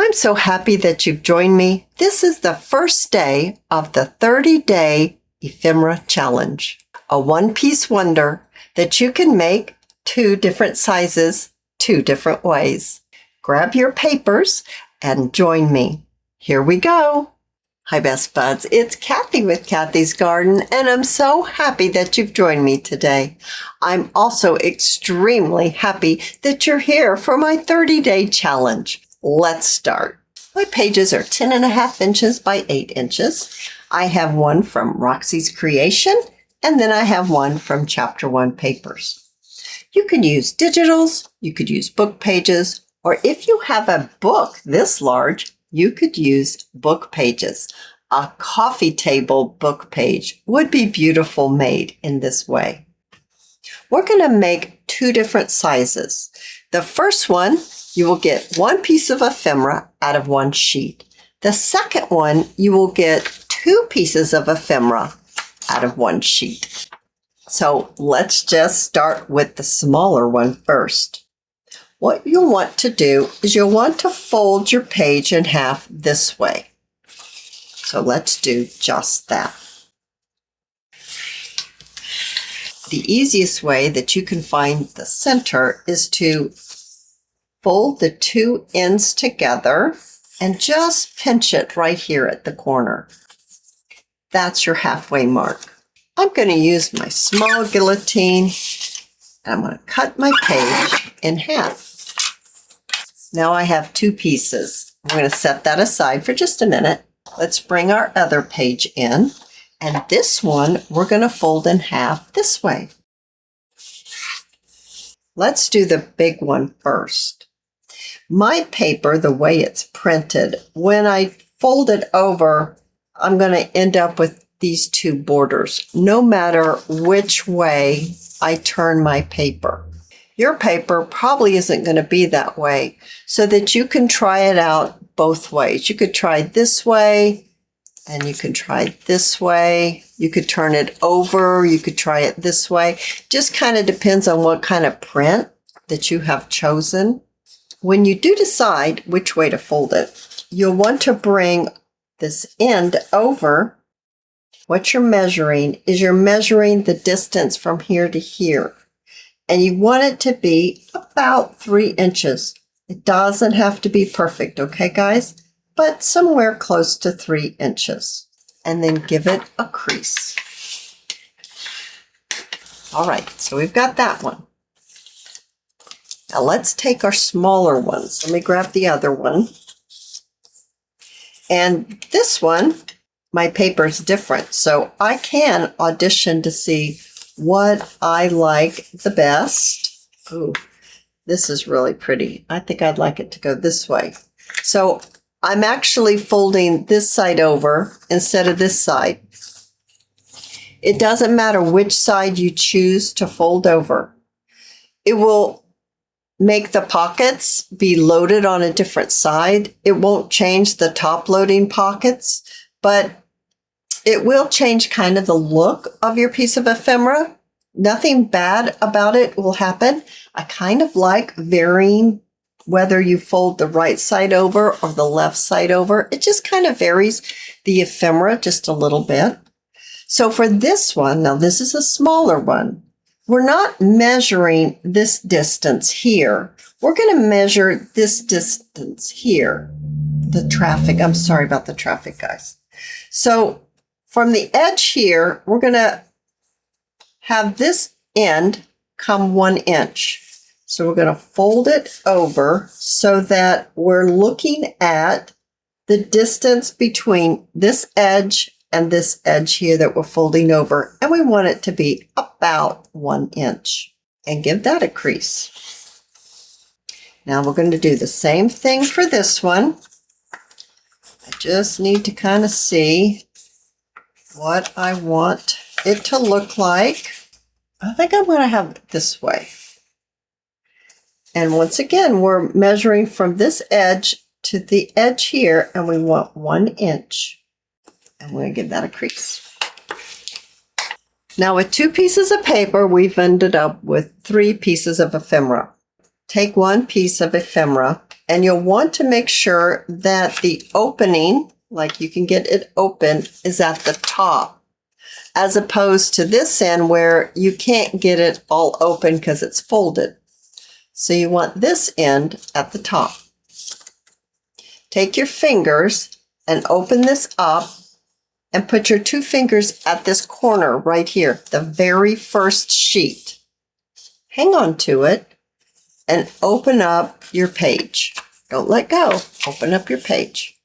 I'm so happy that you've joined me. This is the first day of the 30-day Ephemera Challenge, a one-piece wonder that you can make 2 different sizes, 2 different ways. Grab your papers and join me. Here we go. Hi, Best Buds. It's Cathy with Cathy's Garden, and I'm so happy that you've joined me today. I'm also extremely happy that you're here for my 30-day challenge. Let's start. My pages are 10.5 inches by 8 inches. I have one from Roxy's Creation, and then I have one from Chapter 1 Papers. You can use digitals, you could use book pages, or if you have a book this large, you could use book pages. A coffee table book page would be beautiful made in this way. We're going to make 2 different sizes. The first one, you will get 1 piece of ephemera out of 1 sheet. The second one, you will get 2 pieces of ephemera out of 1 sheet. So let's just start with the smaller one first. What you'll want to do is you'll want to fold your page in half this way. So let's do just that. The easiest way that you can find the center is to fold the 2 ends together and just pinch it right here at the corner. That's your halfway mark. I'm going to use my small guillotine and I'm going to cut my page in half. Now I have 2 pieces. I'm going to set that aside for just a minute. Let's bring our other page in. And this one, we're going to fold in half this way. Let's do the big one first. My paper, the way it's printed, when I fold it over, I'm going to end up with these 2 borders, no matter which way I turn my paper. Your paper probably isn't going to be that way, so that you can try it out both ways. You could try this way, and you can try this way. You could turn it over. You could try it this way. Just kind of depends on what kind of print that you have chosen. When you do decide which way to fold it, you'll want to bring this end over. What you're measuring is you're measuring the distance from here to here. And you want it to be about 3 inches. It doesn't have to be perfect, okay, guys? But somewhere close to 3 inches. And then give it a crease. All right, so we've got that one. Now let's take our smaller ones. Let me grab the other one. And this one, my paper is different, so I can audition to see what I like the best. Ooh, this is really pretty. I think I'd like it to go this way. So I'm actually folding this side over instead of this side. It doesn't matter which side you choose to fold over. It will make the pockets be loaded on a different side. It won't change the top loading pockets, but it will change kind of the look of your piece of ephemera. Nothing bad about it will happen. I kind of like varying whether you fold the right side over or the left side over. It just kind of varies the ephemera just a little bit. So for this one, now this is a smaller one. We're not measuring this distance here. We're going to measure this distance here. The traffic, I'm sorry about the traffic, guys. So from the edge here, we're going to have this end come 1 inch. So we're going to fold it over so that we're looking at the distance between this edge and this edge here that we're folding over. And we want it to be about 1 inch. And give that a crease. Now we're going to do the same thing for this one. I just need to kind of see what I want it to look like. I think I'm going to have it this way. And once again, we're measuring from this edge to the edge here, and we want 1 inch. And we're going to give that a crease. Now with 2 pieces of paper, we've ended up with 3 pieces of ephemera. Take 1 piece of ephemera And you'll want to make sure that the opening, like you can get it open, is at the top, as opposed to this end where you can't get it all open because it's folded. So you want this end at the top. Take your fingers and open this up and put your 2 fingers at this corner right here, the very first sheet. Hang on to it and open up your page. Don't let go. Open up your page.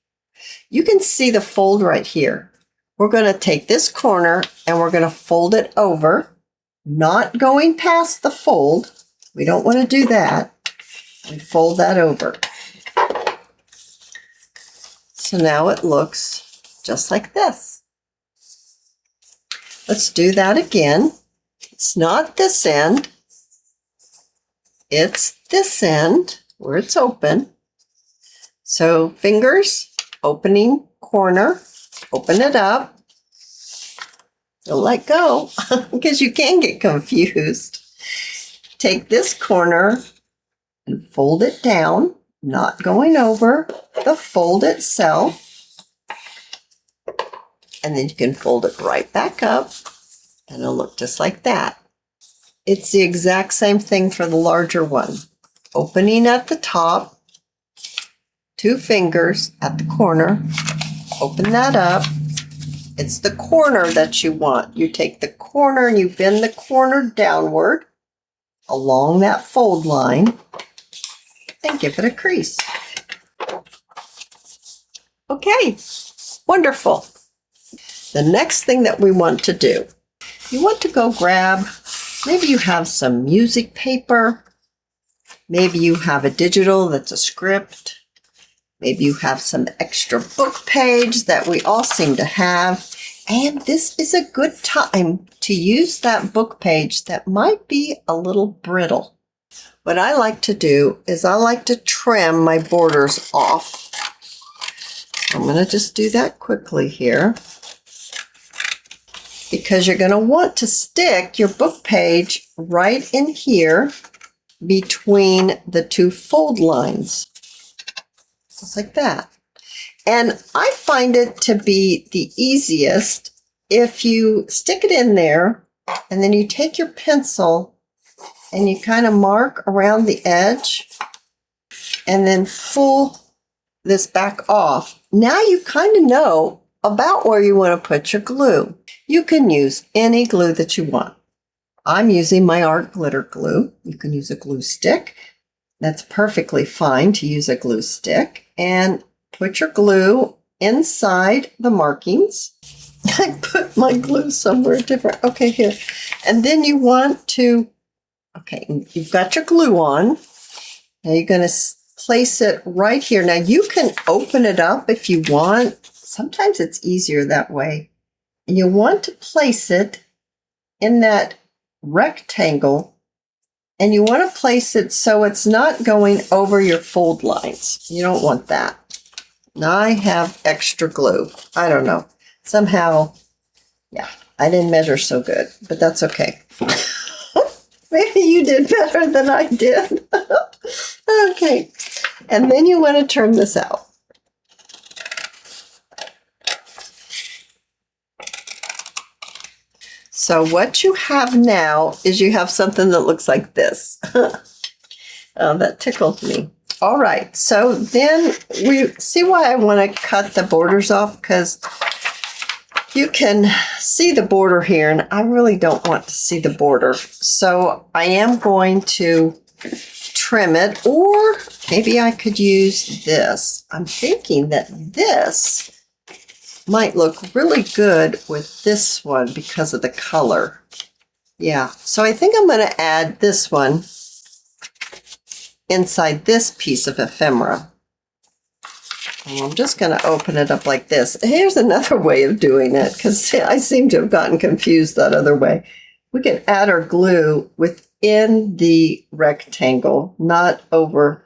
You can see the fold right here. We're going to take this corner and we're going to fold it over, not going past the fold. We don't want to do that. We fold that over. So now it looks just like this. Let's do that again. It's not this end. It's this end where it's open. So fingers, opening corner, open it up. Don't let go because you can get confused. Take this corner and fold it down, not going over the fold itself. And then you can fold it right back up and it'll look just like that. It's the exact same thing for the larger one. Opening at the top, 2 fingers at the corner, open that up. It's the corner that you want. You take the corner and you bend the corner downward along that fold line and give it a crease. Okay, wonderful. The next thing that we want to do, you want to go grab, maybe you have some music paper, maybe you have a digital that's a script, maybe you have some extra book page that we all seem to have, and this is a good time to use that book page that might be a little brittle. What I like to do is I like to trim my borders off. I'm going to just do that quickly here, because you're going to want to stick your book page right in here between the 2 fold lines, just like that. And I find it to be the easiest if you stick it in there and then you take your pencil and you kind of mark around the edge and then pull this back off. Now you kind of know about where you want to put your glue. You can use any glue that you want. I'm using my art glitter glue. You can use a glue stick. That's perfectly fine to use a glue stick. And put your glue inside the markings. I put my glue somewhere different. Okay, here. And then you want to, okay, you've got your glue on. Now you're going to place it right here. Now you can open it up if you want. Sometimes it's easier that way. And you want to place it in that rectangle, and you want to place it so it's not going over your fold lines. You don't want that. Now I have extra glue. I don't know. Somehow, yeah, I didn't measure so good, but that's okay. Maybe you did better than I did. Okay. And then you want to turn this out. So what you have now is you have something that looks like this. Oh, that tickled me. All right, so then we see why I want to cut the borders off, because you can see the border here, and I really don't want to see the border. So I am going to trim it, or maybe I could use this. I'm thinking that this might look really good with this one because of the color. Yeah, so I think I'm going to add this one inside this piece of ephemera. And I'm just going to open it up like this. Here's another way of doing it, because I seem to have gotten confused that other way. We can add our glue within the rectangle, not over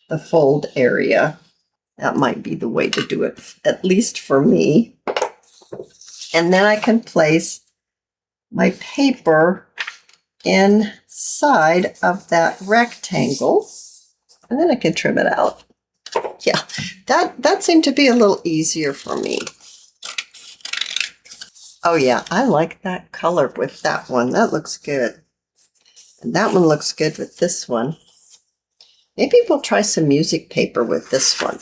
the fold area. That might be the way to do it, at least for me. And then I can place my paper inside of that rectangle, and then I can trim it out. Yeah, that seemed to be a little easier for me. Oh yeah, I like that color with that one. That looks good. And that one looks good with this one. Maybe we'll try some music paper with this one.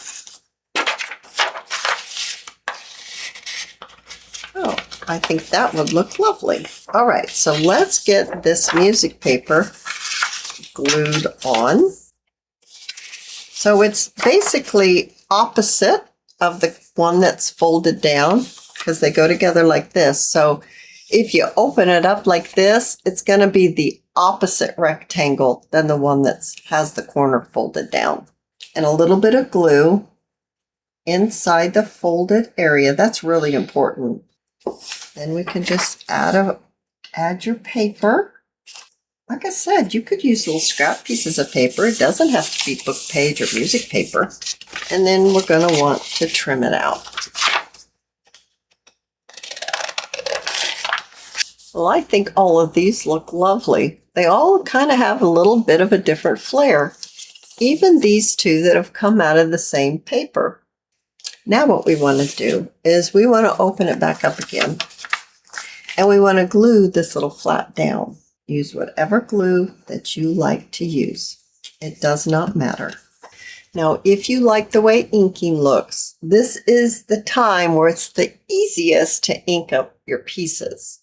Oh, I think that would look lovely. All right, so let's get this music paper glued on. So it's basically opposite of the one that's folded down because they go together like this. So if you open it up like this, it's going to be the opposite rectangle than the one that has the corner folded down. And a little bit of glue inside the folded area. That's really important. Then we can just add your paper. Like I said, you could use little scrap pieces of paper. It doesn't have to be book page or music paper. And then we're going to want to trim it out. Well, I think all of these look lovely. They all kind of have a little bit of a different flair. Even these two that have come out of the same paper. Now what we want to do is we want to open it back up again. And we want to glue this little flap down. Use whatever glue that you like to use. It does not matter. Now, if you like the way inking looks, this is the time where it's the easiest to ink up your pieces.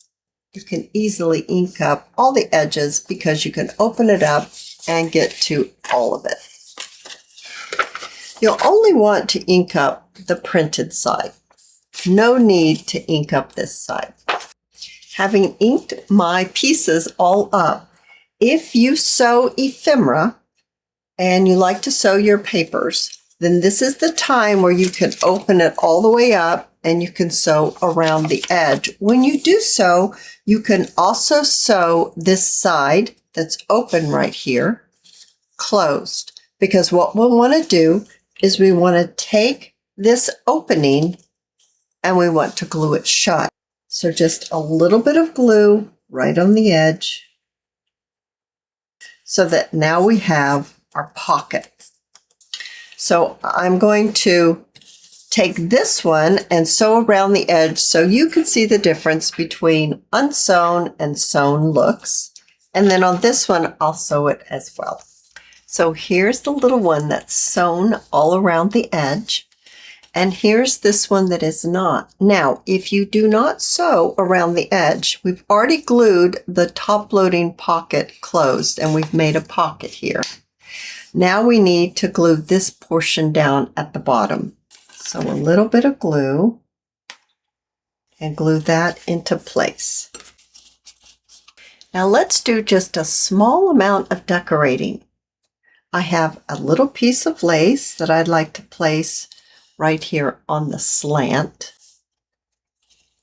You can easily ink up all the edges because you can open it up and get to all of it. You'll only want to ink up the printed side. No need to ink up this side. Having inked my pieces all up, if you sew ephemera and you like to sew your papers, then this is the time where you can open it all the way up and you can sew around the edge. When you do so, you can also sew this side that's open right here closed, because what we'll want to do is we want to take this opening and we want to glue it shut. So just a little bit of glue right on the edge so that now we have our pocket. So I'm going to take this one and sew around the edge so you can see the difference between unsewn and sewn looks. And then on this one, I'll sew it as well. So here's the little one that's sewn all around the edge. And here's this one that is not. Now, if you do not sew around the edge, we've already glued the top loading pocket closed and we've made a pocket here. Now we need to glue this portion down at the bottom. So a little bit of glue and glue that into place. Now let's do just a small amount of decorating. I have a little piece of lace that I'd like to place right here on the slant.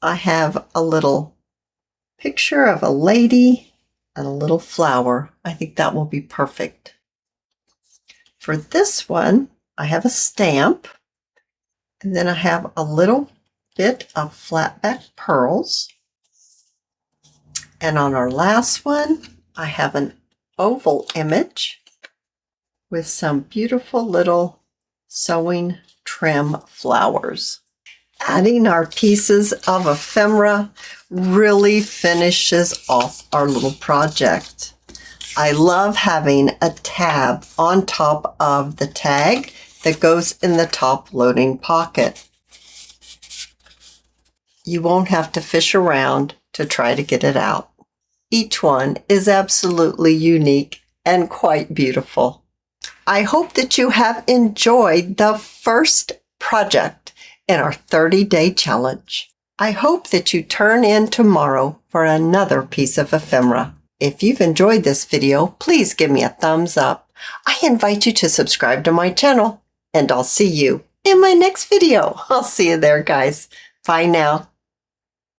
I have a little picture of a lady and a little flower. I think that will be perfect. For this one, I have a stamp, and then I have a little bit of flat back pearls. And on our last one, I have an oval image with some beautiful little sewing trim flowers. Adding our pieces of ephemera really finishes off our little project. I love having a tab on top of the tag that goes in the top loading pocket. You won't have to fish around to try to get it out. Each one is absolutely unique and quite beautiful. I hope that you have enjoyed the first project in our 30-day challenge. I hope that you turn in tomorrow for another piece of ephemera. If you've enjoyed this video, please give me a thumbs up. I invite you to subscribe to my channel, and I'll see you in my next video. I'll see you there, guys. Bye now.